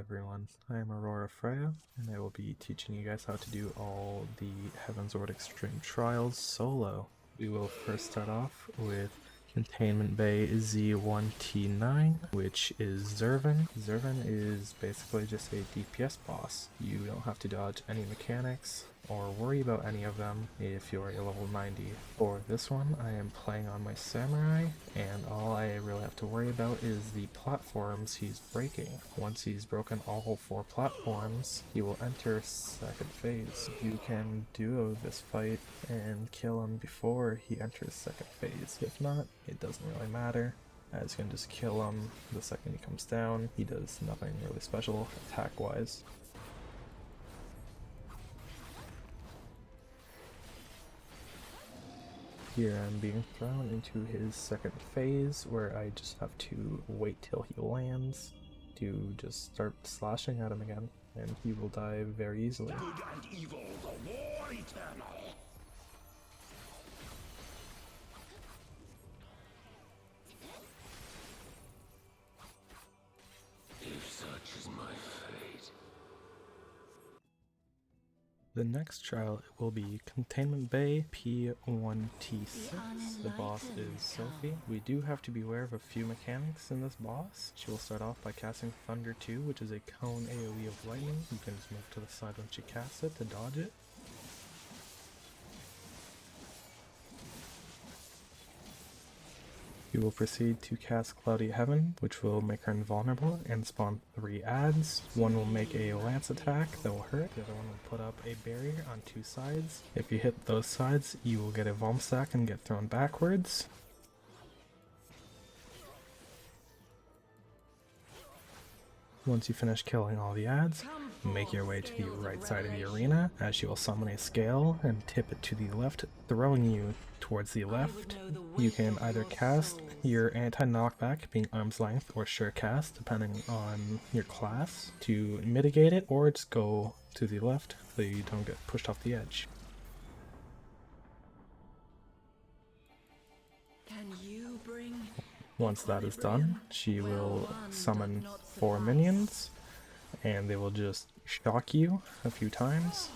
everyone, I am Aurora Freya, and I will be teaching you guys how to do all the Heavensward EX-Trials solo. We will first start off with Containment Bay Z1T9, which is Zervan. Zervan is basically just a DPS boss. You don't have to dodge any mechanics or worry about any of them if you're a level 90. For this one, I am playing on my samurai, and all I really have to worry about is the platforms he's breaking. Once he's broken all 4 platforms, he will enter second phase. You can duo this fight and kill him before he enters second phase. If not, it doesn't really matter, as you can just kill him the second he comes down. He does nothing really special attack-wise. Here I'm being thrown into his second phase, where I just have to wait till he lands to just start slashing at him again, and he will die very easily. Good and evil, the war eternal. If such is my fate. The next trial will be Containment Bay P1T6. The boss is Sophie. We do have to be aware of a few mechanics in this boss. She will start off by casting Thunder 2, which is a cone AoE of lightning. You can just move to the side when she casts it to dodge it. You will proceed to cast Cloudy Heaven, which will make her invulnerable and spawn 3 adds. One will make a lance attack that will hurt, the other one will put up a barrier on 2 sides. If you hit those sides, you will get a Vulm stack and get thrown backwards. Once you finish killing all the adds, make your way to the right side of the arena, as she will summon a scale and tip it to the left, throwing you towards the left. You can either cast your anti-knockback, being arm's length, or sure cast, depending on your class, to mitigate it, or just go to the left so you don't get pushed off the edge. Once that is done, she will summon 4 minions, and they will just shock you a few times.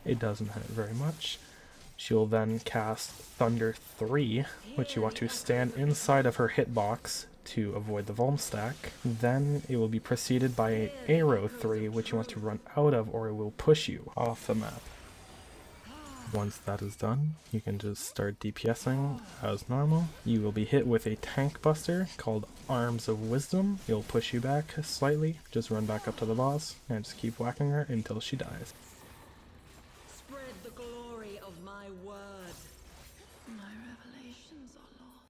It doesn't hurt very much. She will then cast Thunder 3, which you want to stand inside of her hitbox to avoid the Vulm stack. Then it will be preceded by Arrow 3, which you want to run out of, or it will push you off the map. Once that is done, you can just start DPSing as normal. You will be hit with a tank buster called Arms of Wisdom. It'll push you back slightly. Just run back up to the boss and just keep whacking her until she dies. Spread the glory of my word. My revelations are lost.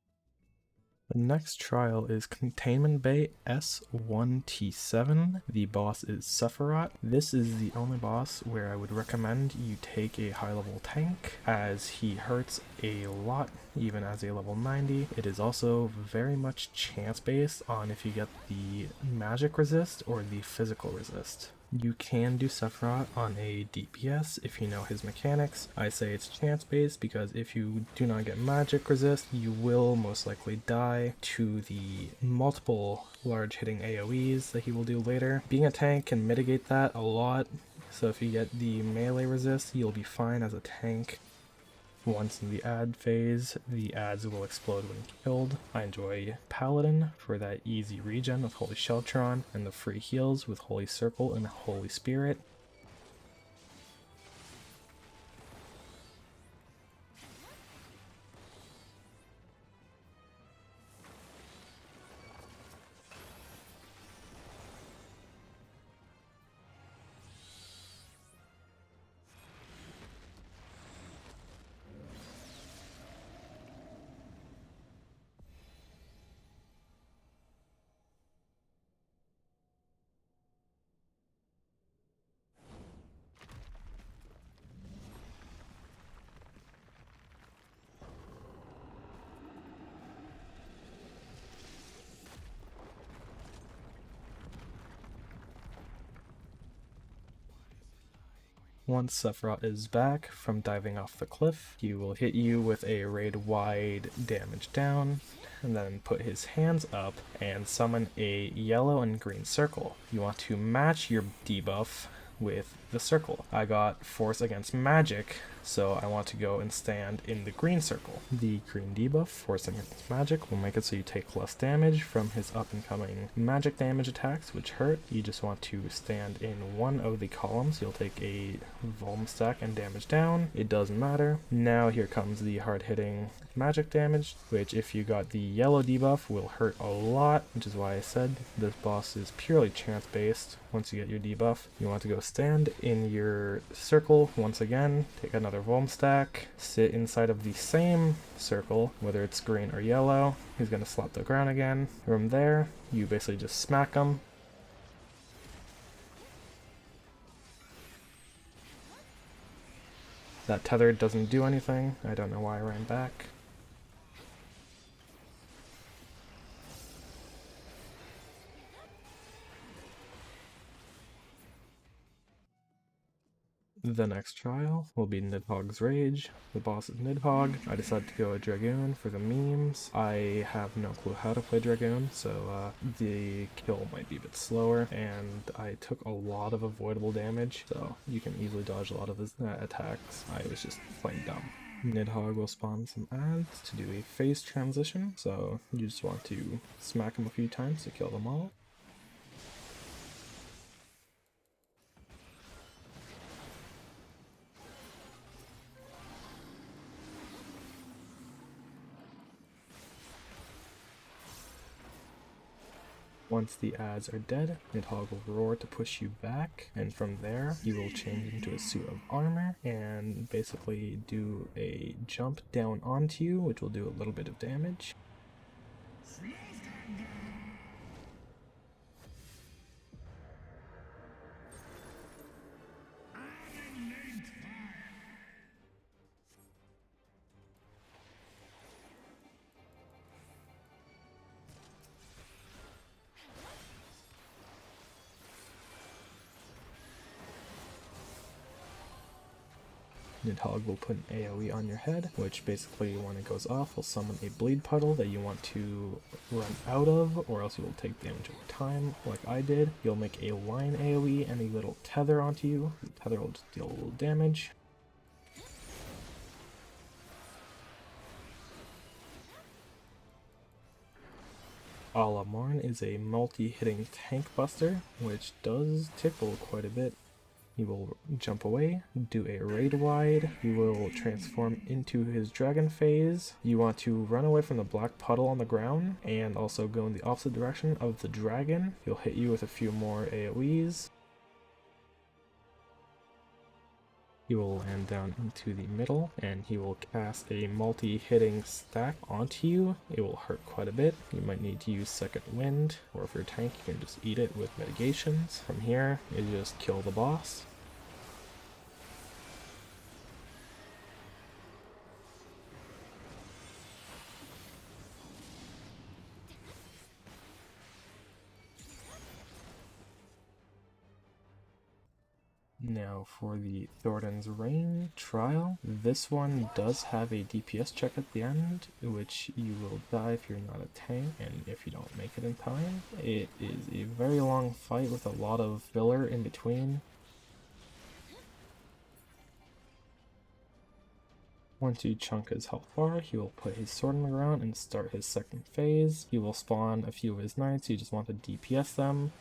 The next trial is Containment Bay S1T7. The boss is Sephiroth. This is the only boss where I would recommend you take a high level tank, as he hurts a lot even as a level 90. It is also very much chance based on if you get the magic resist or the physical resist. You can do Sephiroth on a DPS if you know his mechanics. I say it's chance based because if you do not get magic resist, you will most likely die to the multiple large hitting AoEs that he will do later. Being a tank can mitigate that a lot, so if you get the melee resist, you'll be fine as a tank. Once in the add phase, the adds will explode when killed. I enjoy Paladin for that easy regen with Holy Sheltron, and the free heals with Holy Circle and Holy Spirit. Once Sephiroth is back from diving off the cliff, he will hit you with a raid wide damage down, and then put his hands up and summon a yellow and green circle. You want to match your debuff with the circle. I got Force Against Magic, so I want to go and stand in the green circle. The green debuff, Force Against Magic, will make it so you take less damage from his up and coming magic damage attacks, which hurt. You just want to stand in one of the columns. You'll take a Vulm stack and damage down. It doesn't matter. Now here comes the hard hitting magic damage, which if you got the yellow debuff will hurt a lot, which is why I said this boss is purely chance based. Once you get your debuff, you want to go stand in your circle once again, take another Vulm stack, sit inside of the same circle, whether it's green or yellow. He's going to slap the ground again. From there, you basically just smack him. That tether doesn't do anything. I don't know why I ran back. The next trial will be Nidhogg's Rage. The boss is Nidhogg. I decided to go a Dragoon for the memes. I have no clue how to play Dragoon, so the kill might be a bit slower, and I took a lot of avoidable damage, so you can easily dodge a lot of his attacks. I was just plain dumb. Nidhogg will spawn some ads to do a phase transition, so you just want to smack him a few times to kill them all. Once the ads are dead, Nidhogg will roar to push you back, and from there you will change into a suit of armor and basically do a jump down onto you, which will do a little bit of damage. Nidhogg will put an AoE on your head, which basically when it goes off will summon a bleed puddle that you want to run out of, or else you will take damage over time, like I did. You'll make a line AoE and a little tether onto you. The tether will just deal a little damage. Alamorn is a multi-hitting tank buster, which does tickle quite a bit. He will jump away, do a raid wide, he will transform into his dragon phase. You want to run away from the black puddle on the ground and also go in the opposite direction of the dragon. He'll hit you with a few more AoEs. He will land down into the middle and he will cast a multi-hitting stack onto you. It will hurt quite a bit. You might need to use second wind, or if you're a tank you can just eat it with mitigations. From here, you just kill the boss. Now for the Thornton's Reign trial, this one does have a DPS check at the end, which you will die if you're not a tank and if you don't make it in time. It is a very long fight with a lot of filler in between. Once you chunk his health bar, he will put his sword on the ground and start his second phase. He will spawn a few of his knights, you just want to DPS them.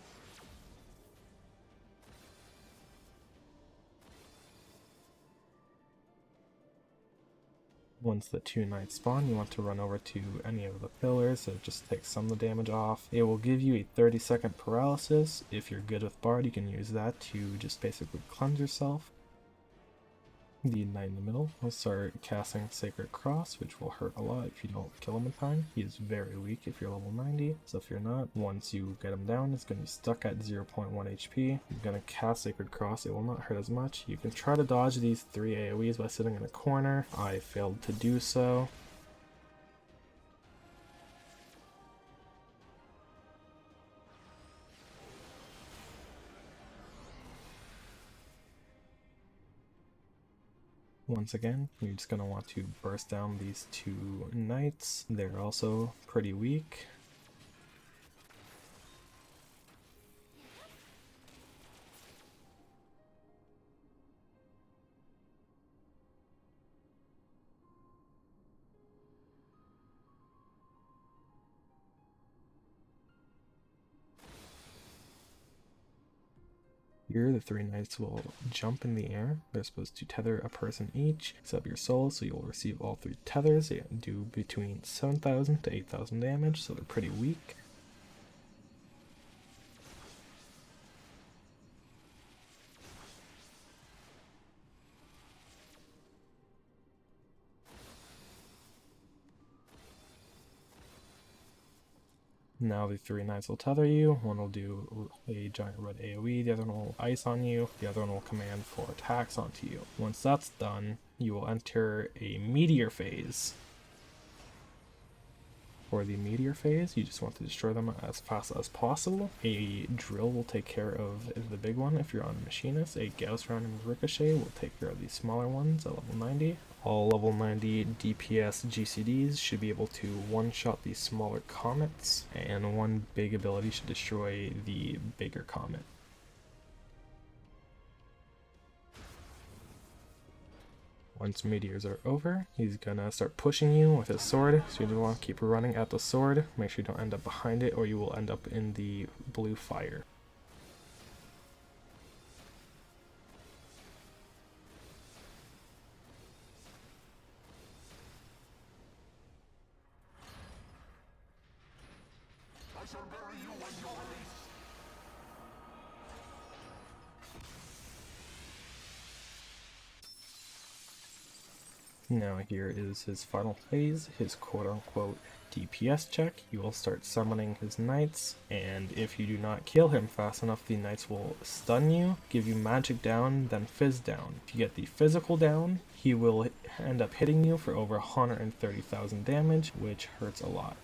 Once the two knights spawn, you want to run over to any of the pillars, so just take some of the damage off. It will give you a 30-second paralysis. If you're good with Bard, you can use that to just basically cleanse yourself. The knight in the middle will start casting Sacred Cross, which will hurt a lot if you don't kill him in time. He is very weak if you're level 90, so if you're not, once you get him down, it's going to be stuck at 0.1 HP. You're going to cast Sacred Cross, it will not hurt as much. You can try to dodge these 3 AoEs by sitting in a corner. I failed to do so. Once again, you're just going to want to burst down these two knights. They're also pretty weak. Here, the three knights will jump in the air. They're supposed to tether a person each, except your soul, so you'll receive all three tethers. They do between 7,000 to 8,000 damage, so they're pretty weak. Now the three knights will tether you. One will do a giant red AoE, the other one will ice on you, the other one will command 4 attacks onto you. Once that's done, you will enter a meteor phase. For the meteor phase, you just want to destroy them as fast as possible. A drill will take care of the big one if you're on a machinist. A Gauss random ricochet will take care of the smaller ones at level 90. All level 90 DPS GCDs should be able to one-shot the smaller comets, and one big ability should destroy the bigger comet. Once meteors are over, he's gonna start pushing you with his sword, so you just want to keep running at the sword. Make sure you don't end up behind it or you will end up in the blue fire. I shall bury you when you release. Now here is his final phase, his quote-unquote DPS check. You will start summoning his knights, and if you do not kill him fast enough, the knights will stun you, give you magic down, then fizz down. If you get the physical down, he will end up hitting you for over 130,000 damage, which hurts a lot.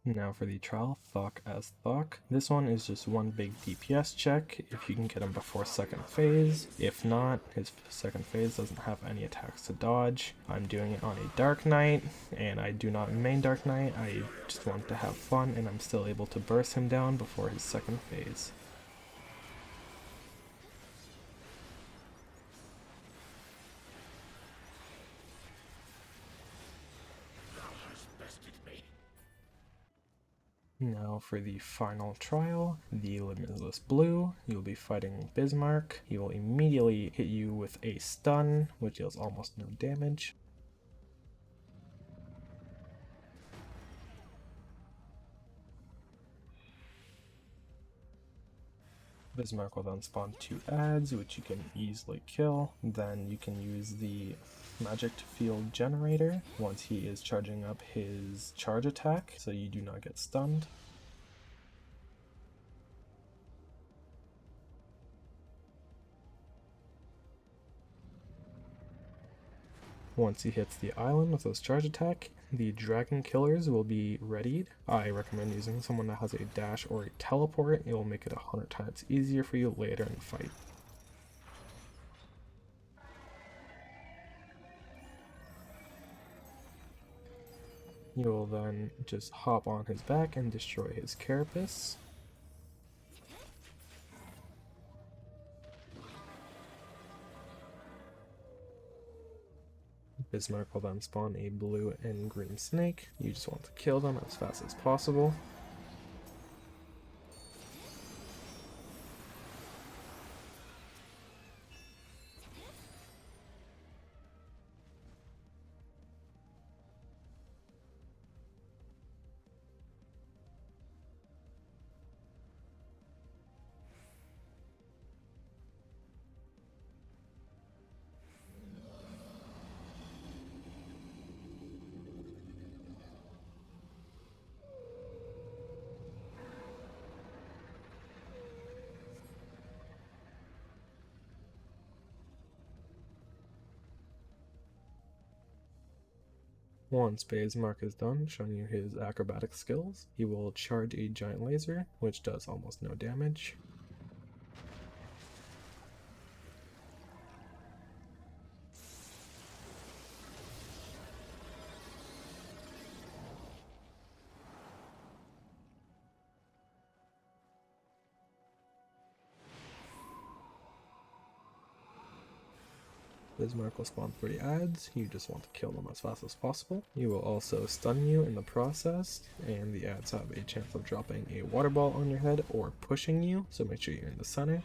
Now for the trial, Thok as Thok. This one is just one big DPS check if you can get him before second phase. If not, his second phase doesn't have any attacks to dodge. I'm doing it on a Dark Knight, and I do not main Dark Knight. I just want to have fun, and I'm still able to burst him down before his second phase. Now for the final trial, the Limitless Blue. You'll be fighting Bismarck. He will immediately hit you with a stun, which deals almost no damage. Bismarck will then spawn 2 adds, which you can easily kill. Then you can use the Magic Field Generator once he is charging up his charge attack, so you do not get stunned. Once he hits the island with his charge attack, the dragon killers will be readied. I recommend using someone that has a dash or a teleport. It will make it 100 times easier for you later in the fight. You will then just hop on his back and destroy his carapace. Bismarck will then spawn a blue and green snake. You just want to kill them as fast as possible. Once Bismarck is done showing you his acrobatic skills, he will charge a giant laser, which does almost no damage. Bismarck will spawn 3 ads, you just want to kill them as fast as possible. He will also stun you in the process, and the ads have a chance of dropping a water ball on your head or pushing you, so make sure you're in the center.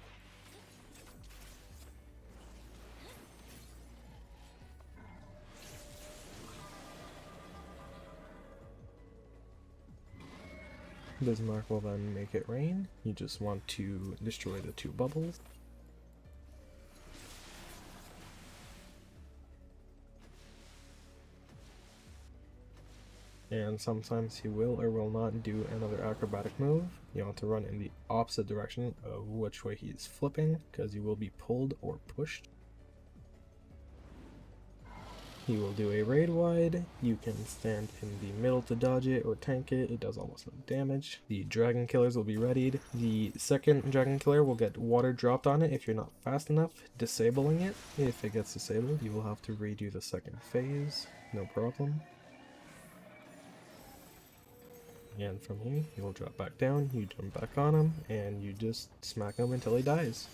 Bismarck will then make it rain. You just want to destroy the 2 bubbles. And sometimes he will or will not do another acrobatic move. You want to run in the opposite direction of which way he's flipping, because you will be pulled or pushed. He will do a raid wide. You can stand in the middle to dodge it or tank it. It does almost no damage. The dragon killers will be readied. The second dragon killer will get water dropped on it if you're not fast enough, disabling it. If it gets disabled, you will have to redo the second phase. No problem. And from here, he will drop back down, you jump back on him, and you just smack him until he dies.